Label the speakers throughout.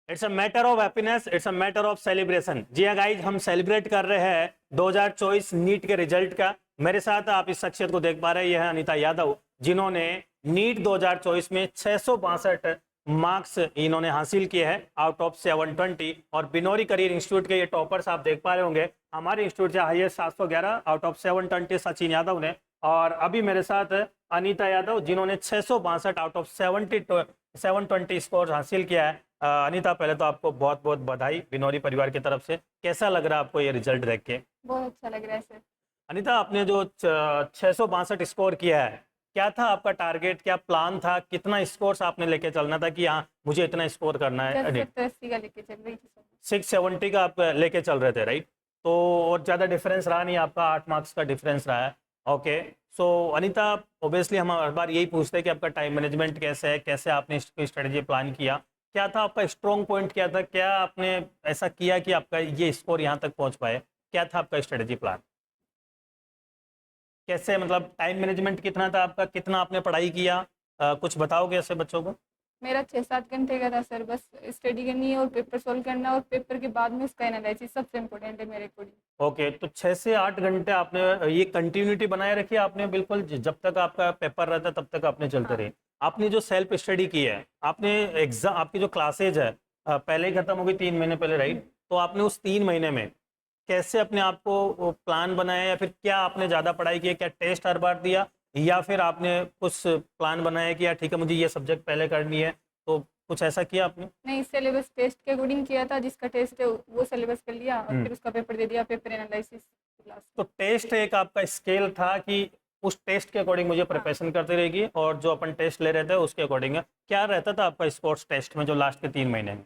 Speaker 1: It's a matter of happiness, it's a matter of celebration. जी हाँ guys, हम celebrate कर रहे हैं 2024 नीट के रिजल्ट का। मेरे साथ आप इस शख्सियत को देख पा रहे हैं, यह है अनीता यादव, जिन्होंने नीट 2024 में 662 मार्क्स इन्होंने हासिल किए हैं आउट ऑफ 720। और बिनोरी करियर इंस्टीट्यूट के ये टॉपर्स आप देख पा रहे होंगे। हमारे इंस्टीट्यूट से highest 711 out of 720 Sachin Yadav ने। और अभी मेरे साथ अनीता यादव, जिन्होंने 662 आउट ऑफ 720 स्कोर हासिल किया है। अनीता, पहले तो आपको बहुत बहुत बधाई बिनोरी परिवार की तरफ से। कैसा लग रहा है आपको ये रिजल्ट देख के?
Speaker 2: बहुत अच्छा लग रहा है सर।
Speaker 1: अनीता, आपने जो 662 स्कोर किया है, क्या था आपका टारगेट, क्या प्लान था, कितना स्कोर आपने लेके चलना था कि हाँ मुझे इतना स्कोर करना है?
Speaker 2: 70-80 का लेके चल रही थी सर।
Speaker 1: 670 का आप लेके चल रहे थे, राइट? तो और ज़्यादा डिफरेंस रहा नहीं आपका, 8 मार्क्स का डिफरेंस रहा है। ओके, सो अनीता, ओबियसली हम हर बार यही पूछते हैं कि आपका टाइम मैनेजमेंट कैसे है, कैसे आपने इसको स्ट्रेटेजी प्लान किया, क्या था आपका स्ट्रॉन्ग पॉइंट, क्या था, क्या आपने ऐसा किया कि आपका ये स्कोर यहाँ तक पहुँच पाए? क्या था आपका स्ट्रेटेजी प्लान? कैसे, मतलब टाइम मैनेजमेंट कितना था आपका, कितना आपने पढ़ाई किया? कुछ बताओगे ऐसे बच्चों को?
Speaker 2: मेरा 6-7 घंटे का था सर। बस स्टडी करनी है और पेपर सोल्व करना, और पेपर के बाद में उसका एनालिसिस सबसे इम्पोर्टेंट है मेरे अकॉर्डिंग।
Speaker 1: ओके, तो 6 से 8 घंटे आपने ये कंटिन्यूटी बनाए रखी है आपने, बिल्कुल जब तक आपका पेपर रहता है तब तक आपने चलते रही। आपने जो सेल्फ स्टडी की है, आपने एग्जाम, आपकी जो क्लासेज है पहले ही खत्म हो गई 3 महीने पहले, राइट? तो आपने उस 3 महीने में कैसे अपने आप को प्लान बनाया, या फिर क्या आपने ज़्यादा पढ़ाई की है, क्या टेस्ट हर बार दिया, या फिर आपने कुछ प्लान बनाया कि यार ठीक है मुझे ये सब्जेक्ट पहले करनी है, तो कुछ ऐसा किया आपने?
Speaker 2: नहीं, सिलेबस टेस्ट के अकॉर्डिंग किया था। जिसका टेस्ट है वो सिलेबस कर लिया और फिर उसका पेपर दे दिया, पेपर एनालिसिस क्लास।
Speaker 1: तो टेस्ट एक आपका स्केल था कि उस टेस्ट के अकॉर्डिंग मुझे प्रिपरेशन करती रहेगी, और जो अपन टेस्ट ले रहे थे उसके अकॉर्डिंग है। क्या रहता था आपका स्पोर्ट्स टेस्ट में जो लास्ट के 3 महीने में?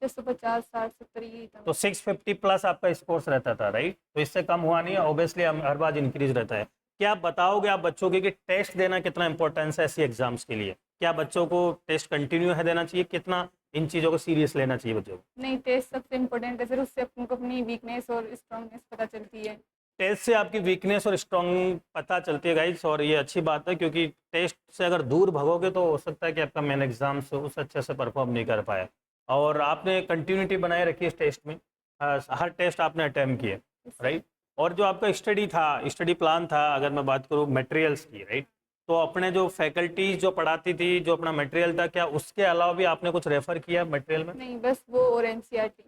Speaker 2: 650, 60, 70 यही था।
Speaker 1: तो 650 प्लस आपका स्कोर्स रहता था, राइट? तो इससे कम हुआ नहीं है, ऑब्वियसली हर बार इंक्रीज रहता है। क्या आप बताओगे आप बच्चों के कि टेस्ट देना कितना इंपॉर्टेंस है ऐसी एग्जाम्स के लिए? क्या बच्चों को टेस्ट कंटिन्यू है देना चाहिए, कितना इन चीज़ों को सीरियस लेना चाहिए बच्चों को?
Speaker 2: नहीं, टेस्ट सबसे इम्पोर्टेंट है सर। उससे उनको अपनी वीकनेस और स्ट्रांगनेस पता चलती है।
Speaker 1: टेस्ट से आपकी वीकनेस और स्ट्रॉन्ग पता चलती है गाइस, और ये अच्छी बात है, क्योंकि टेस्ट से अगर दूर भगोगे तो हो सकता है कि आपका मेन एग्जाम से उस अच्छे से परफॉर्म नहीं कर पाए। और आपने कंटिन्यूटी बनाए रखी है इस टेस्ट में, हर टेस्ट आपने अटैम्प्ट किए, राइट? और जो आपका स्टडी था, स्टडी प्लान था, अगर मैं बात करूँ मटेरियल्स की, राइट? तो अपने जो फैकल्टीज जो पढ़ाती थी, जो अपना मटेरियल था, क्या उसके अलावा भी आपने कुछ रेफर किया मटेरियल में?
Speaker 2: नहीं, बस वो और एनसीईआरटी।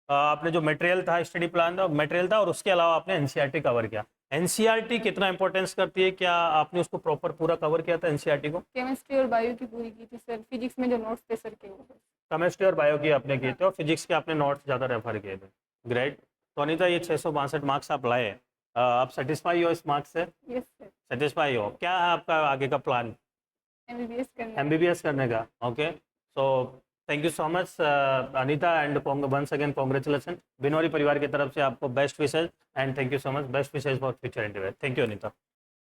Speaker 1: आपने जो मटेरियल था, स्टडी प्लान था, मटेरियल था, और उसके अलावा आपने एनसीईआरटी कवर किया। एनसीईआरटी कितना इंपॉर्टेंस करती है, क्या आपने उसको प्रॉपर पूरा कवर किया था एनसीईआरटी को?
Speaker 2: केमिस्ट्री और बायो की पूरी की थी सर। फिजिक्स में जो नोट्स थे सर के वो।
Speaker 1: केमिस्ट्री और बायो की आपने किए थे, और फिजिक्स के आपने नोट्स ज़्यादा रेफर किए थे। ग्रेट। तो अनीता, ये 662 मार्क्स आप लाए, आप सेटिस्फाई हो इस मार्क्स से?
Speaker 2: Yes sir.
Speaker 1: सेटिस्फाई हो? क्या है आपका आगे का प्लान?
Speaker 2: एमबीबीएस करना है।
Speaker 1: एमबीबीएस करने का, okay. So thank you so much Anita, and once again congratulation. Binori परिवार की तरफ से आपको best wishes, and thank you so much, best wishes for future endeavour. Thank you Anita.